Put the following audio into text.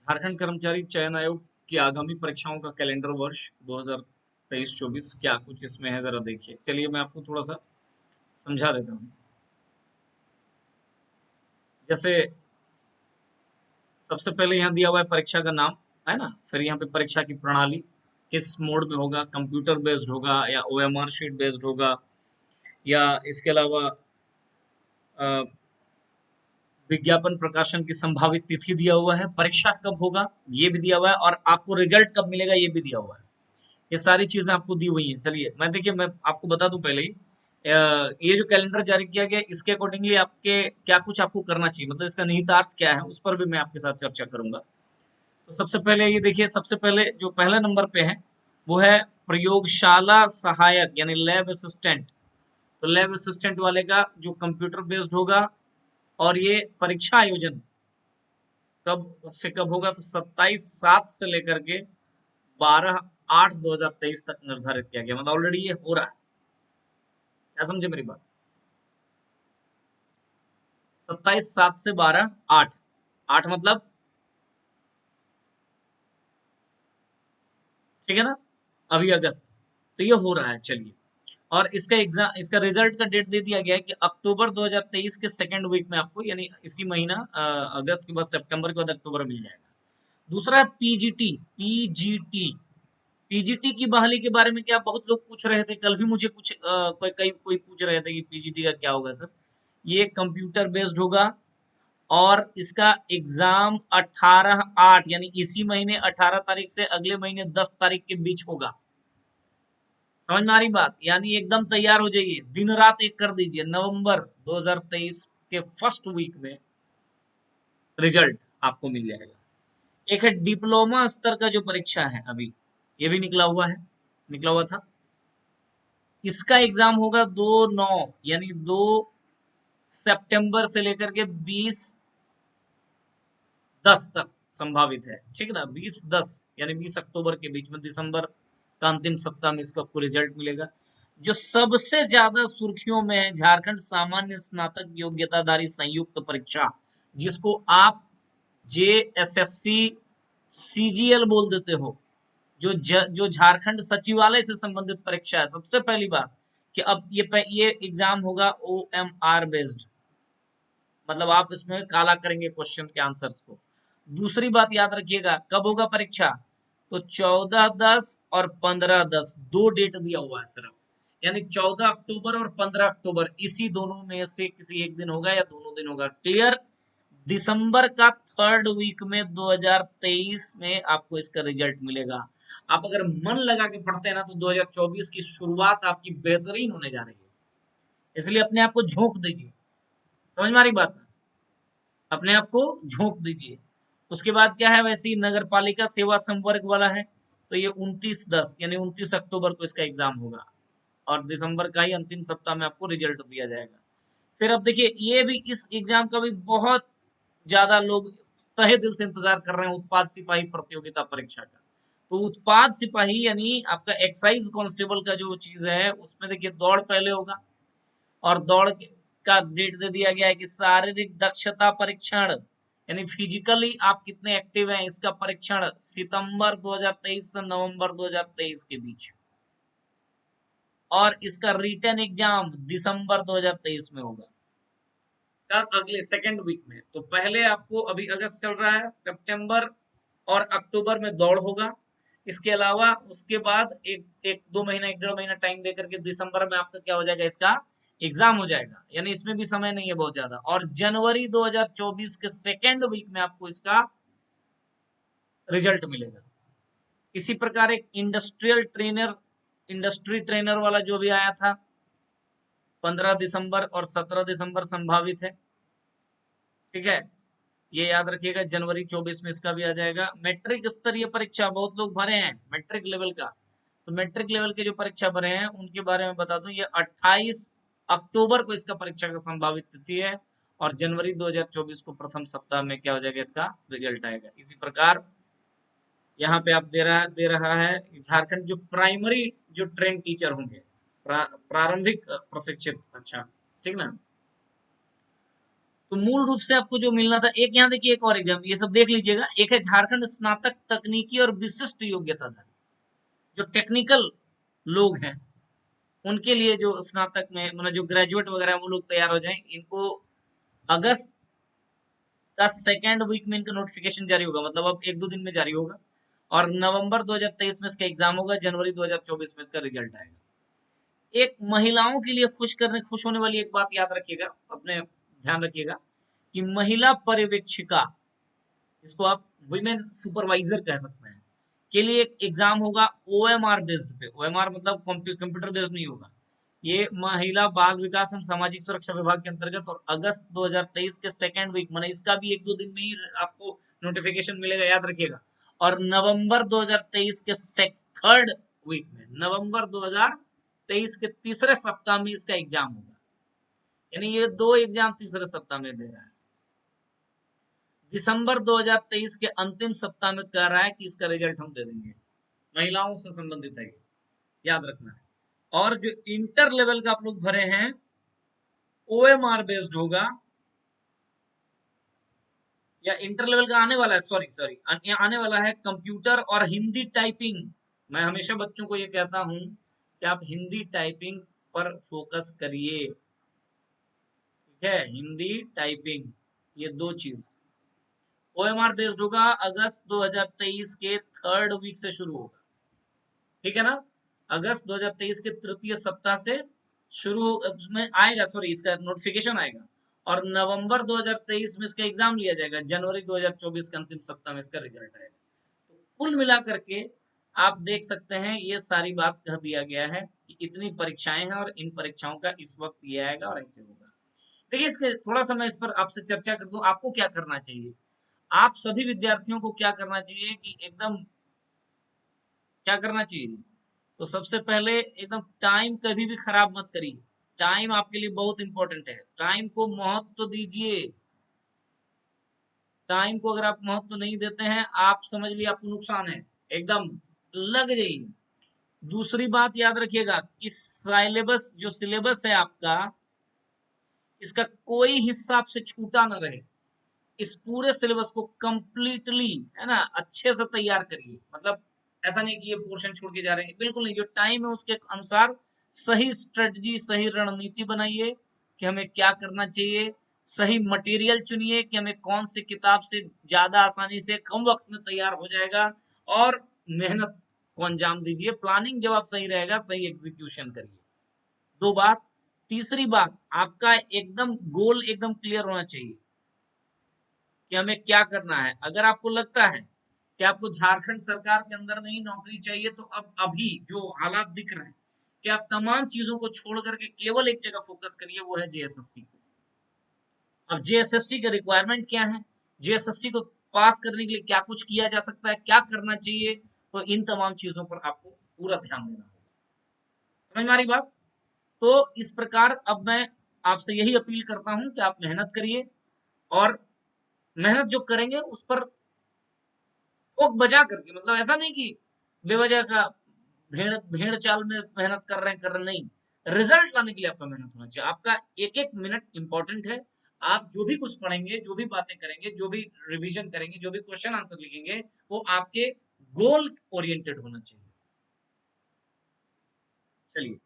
झारखंड कर्मचारी चयन आयोग की आगामी परीक्षाओं का कैलेंडर वर्ष 2023-24 क्या कुछ इसमें है, जरा देखिए। चलिए मैं आपको थोड़ा सा समझा देता हूँ। जैसे सबसे पहले यहाँ दिया हुआ है परीक्षा का नाम, है ना। फिर यहाँ पे परीक्षा की प्रणाली किस मोड में होगा, कंप्यूटर बेस्ड होगा या ओएमआर शीट बेस्ड होगा, या इसके अलावा अ, विज्ञापन प्रकाशन की संभावित तिथि दिया हुआ है, परीक्षा कब होगा ये भी दिया हुआ है, और आपको रिजल्ट कब मिलेगा ये भी दिया हुआ है। ये सारी चीजें आपको दी हुई हैं। चलिए मैं देखिए मैं आपको बता दूं पहले ही, ये जो कैलेंडर जारी किया गया इसके अकॉर्डिंगली आपके क्या कुछ आपको करना चाहिए, मतलब इसका निहितार्थ क्या है उस पर भी मैं आपके साथ चर्चा करूंगा। तो सबसे पहले ये देखिए, सबसे पहले जो पहले नंबर पे है वो है प्रयोगशाला सहायक यानी लैब असिस्टेंट। तो लैब असिस्टेंट वाले का जो कंप्यूटर बेस्ड होगा, और ये परीक्षा आयोजन कब से कब होगा, तो 27/7 से लेकर के 12/8/2023 तक निर्धारित किया गया, मतलब ऑलरेडी ये हो रहा है। क्या समझे मेरी बात? 27/7 से 12/8, 8 मतलब, ठीक है ना, अभी अगस्त। तो ये हो रहा है। चलिए, और इसका एग्जाम, इसका रिजल्ट का डेट दे दिया गया है कि अक्टूबर 2023 के सेकेंड वीक में आपको, यानी इसी महीना अगस्त के बाद सितंबर के बाद अक्टूबर मिल जाएगा। दूसरा है पीजीटी। पीजीटी पीजीटी की बहाली के बारे में क्या बहुत लोग पूछ रहे थे, कल भी मुझे कुछ कोई पूछ रहे थे कि पीजीटी का क्या होगा सर। ये कंप्यूटर बेस्ड होगा, और इसका एग्जाम 18/8 यानी इसी महीने 18 तारीख से अगले महीने 10 तारीख के बीच होगा। समझ में आ रही बात? यानी एकदम तैयार हो जाइए, दिन रात एक कर दीजिए, नवंबर 2023 के फर्स्ट वीक में रिजल्ट आपको मिल जाएगा। एक है डिप्लोमा स्तर का जो परीक्षा है अभी, ये भी निकला हुआ है, निकला हुआ था। इसका एग्जाम होगा 2/9 यानी 2 सितंबर से लेकर के 20/10 तक संभावित है, ठीक है ना। 20/10 यानी 20 अक्टूबर के बीच में, दिसंबर का अंतिम सप्ताह में इसका आपको रिजल्ट मिलेगा। जो सबसे ज्यादा सुर्खियों में है, झारखंड सामान्य स्नातक योग्यताधारी संयुक्त परीक्षा, जिसको आप जेएसएससी सीजीएल बोल देते हो। जो झारखंड सचिवालय से संबंधित परीक्षा है। सबसे पहली बात कि अब ये एग्जाम होगा ओएमआर बेस्ड, मतलब आप इसमें काला करेंगे क्वेश्चन के आंसर्स को। दूसरी बात याद रखिएगा, कब होगा परीक्षा, तो 14/10 और 15/10 दो डेट दिया हुआ है सिर्फ, यानी 14 अक्टूबर और 15 अक्टूबर, इसी दोनों में से किसी एक दिन होगा या दोनों दिन होगा। क्लियर? दिसंबर का थर्ड वीक में 2023 में आपको इसका रिजल्ट मिलेगा। आप अगर मन लगा के पढ़ते हैं ना, तो 2024 की शुरुआत आपकी बेहतरीन होने जा रही है। इसलिए अपने आप को झोंक दीजिए। समझ में आ रही बात? अपने आप को झोंक दीजिए। उसके बाद क्या है, वैसे ही नगर पालिका सेवा संवर्ग वाला है, तो ये 29/10 यानी 29 अक्टूबर को इसका एग्जाम होगा, और दिसंबर का ही अंतिम सप्ताह में आपको रिजल्ट दिया जाएगा। फिर अब देखिए, ये भी, इस एग्जाम का भी बहुत ज्यादा लोग तहे दिल से इंतजार कर रहे हैं, उत्पाद सिपाही प्रतियोगिता परीक्षा का। तो उत्पाद सिपाही यानी आपका एक्साइज कांस्टेबल का जो चीज है, उसमें देखिए दौड़ पहले होगा, और दौड़ का डेट दे दिया गया है कि शारीरिक दक्षता परीक्षण यानी फिजिकली आप कितने एक्टिव हैं, इसका परीक्षण सितंबर 2023 से नवंबर 2023 के बीच, और इसका रिटन एग्जाम दिसंबर 2023 में होगा, कब, अगले सेकेंड वीक में। तो पहले आपको, अभी अगस्त चल रहा है, सितंबर और अक्टूबर में दौड़ होगा। इसके अलावा उसके बाद एक एक दो महीना, 1 डेढ़ महीना टाइम देकर के दिसंबर में आपका क्या हो जाएगा, इसका एग्जाम हो जाएगा, यानी इसमें भी समय नहीं है बहुत ज्यादा। और जनवरी 2024 के सेकेंड वीक में आपको इसका रिजल्ट मिलेगा। इसी प्रकार एक इंडस्ट्री ट्रेनर वाला जो भी आया था, 15 दिसंबर और 17 दिसंबर संभावित है, ठीक है। ये याद रखिएगा, जनवरी 24 में इसका भी आ जाएगा। मैट्रिक स्तरीय परीक्षा बहुत लोग भरे हैं मैट्रिक लेवल का, तो मैट्रिक लेवल के जो परीक्षा भरे हैं उनके बारे में बता दूं, ये 28 अक्टूबर को इसका परीक्षा का संभावित तिथि है, और जनवरी 2024 को प्रथम सप्ताह में क्या हो जाएगा, इसका रिजल्ट आएगा। इसी प्रकार यहाँ पे आप दे रहा है झारखंड जो प्राइमरी जो ट्रेन टीचर होंगे, प्रारंभिक प्रशिक्षित, अच्छा, ठीक ना। तो मूल रूप से आपको जो मिलना था, एक यहाँ देखिए एक और एग्जाम, ये सब देख लीजिएगा। एक है झारखंड स्नातक तकनीकी और विशिष्ट योग्यता धारी, जो टेक्निकल लोग हैं उनके लिए, जो स्नातक में मतलब जो ग्रेजुएट वगैरह वो लोग तैयार हो जाएं, इनको अगस्त का सेकेंड वीक में इनका नोटिफिकेशन जारी होगा, मतलब अब एक दो दिन में जारी होगा। और नवंबर 2023 में इसका एग्जाम होगा, जनवरी 2024 में इसका रिजल्ट आएगा। एक महिलाओं के लिए खुश होने वाली एक बात याद रखिएगा, अपने ध्यान रखिएगा कि महिला पर्यवेक्षिका, इसको आप वुमेन सुपरवाइजर कह सकते हैं, के लिए एक एग्जाम होगा ओएमआर बेस्ड पे। ओएमआर मतलब कंप्यूटर बेस्ड नहीं होगा, ये महिला बाल विकास एवं सामाजिक सुरक्षा विभाग के अंतर्गत, और अगस्त 2023 के सेकेंड वीक माने इसका भी एक दो दिन में ही आपको नोटिफिकेशन मिलेगा, याद रखिएगा। और नवंबर 2023 के थर्ड वीक में, नवंबर 2023 के तीसरे सप्ताह में इसका एग्जाम होगा, यानी ये दो एग्जाम तीसरे सप्ताह में दे रहा है। दिसंबर 2023 के अंतिम सप्ताह में कह रहा है कि इसका रिजल्ट हम दे देंगे। महिलाओं से संबंधित है, याद रखना है। और जो इंटर लेवल का आप लोग भरे हैं, ओएमआर बेस्ड होगा, या इंटर लेवल का आने वाला है, सॉरी आने वाला है कंप्यूटर और हिंदी टाइपिंग। मैं हमेशा बच्चों को ये कहता हूं कि आप हिंदी टाइपिंग पर फोकस करिए, ठीक है, हिंदी टाइपिंग, ये दो चीज। ओएमआर बेस्ड होगा, अगस्त 2023 के थर्ड वीक से शुरू होगा, ठीक है ना, अगस्त 2023 के तृतीय सप्ताह से शुरू में आएगा, सॉरी इसका नोटिफिकेशन आएगा, और नवंबर 2023 में इसका एग्जाम लिया जाएगा, जनवरी 2024 के अंतिम सप्ताह में इसका रिजल्ट आएगा। तो कुल मिलाकर के आप देख सकते हैं, ये सारी बात कह दिया गया है कि इतनी परीक्षाएं हैं और इन परीक्षाओं का इस वक्त ये आएगा और ऐसे होगा। देखिए, इसके थोड़ा सा मैं इस पर आपसे चर्चा कर दूं, आपको क्या करना चाहिए, आप सभी विद्यार्थियों को क्या करना चाहिए कि एकदम क्या करना चाहिए। तो सबसे पहले एकदम टाइम कभी भी खराब मत करिए, टाइम आपके लिए बहुत इंपॉर्टेंट है, टाइम को महत्व दीजिए। टाइम को अगर आप महत्व नहीं देते हैं, आप समझ लीजिए आपको नुकसान है, एकदम लग जाइए। दूसरी बात याद रखिएगा कि सिलेबस, जो सिलेबस है आपका, इसका कोई हिस्सा आपसे छूटा ना रहे। इस पूरे सिलेबस को कंप्लीटली, है ना, अच्छे से तैयार करिए। मतलब ऐसा नहीं कि ये पोर्शन छोड़ के जा रहे हैं, बिल्कुल नहीं। जो टाइम है उसके अनुसार सही स्ट्रेटजी, सही रणनीति बनाइए कि हमें क्या करना चाहिए। सही मटेरियल चुनिए कि हमें कौन सी किताब से ज्यादा आसानी से कम वक्त में तैयार हो जाएगा, और मेहनत को अंजाम दीजिए। प्लानिंग जब आप सही रहेगा, सही एग्जीक्यूशन करिए। दो बात। तीसरी बात, आपका एकदम गोल एकदम क्लियर होना चाहिए कि हमें क्या करना है। अगर आपको लगता है कि आपको झारखंड सरकार के अंदर में ही नौकरी चाहिए, तो अब अभी जो हालात दिख रहे हैं कि आप तमाम चीजों को छोड़ करके केवल एक जगह फोकस करिए, वो है जेएसएससी। अब जेएसएससी का रिक्वायरमेंट क्या है, जेएसएससी को पास करने के लिए क्या कुछ किया जा सकता है, क्या करना चाहिए, तो इन तमाम चीजों पर आपको पूरा ध्यान देना होगा। समझ में आ रही बात। तो इस प्रकार अब मैं आपसे यही अपील करता हूं कि आप मेहनत करिए, और मेहनत जो करेंगे उस पर ठोक बजा करके, मतलब ऐसा नहीं कि बेवजह का भेड़ भेड़ चाल में मेहनत कर रहे नहीं। रिजल्ट लाने के लिए आपका मेहनत होना चाहिए। आपका एक एक मिनट इंपॉर्टेंट है। आप जो भी कुछ पढ़ेंगे, जो भी बातें करेंगे, जो भी रिवीजन करेंगे, जो भी क्वेश्चन आंसर लिखेंगे, वो आपके गोल ओरिएंटेड होना चाहिए। चलिए।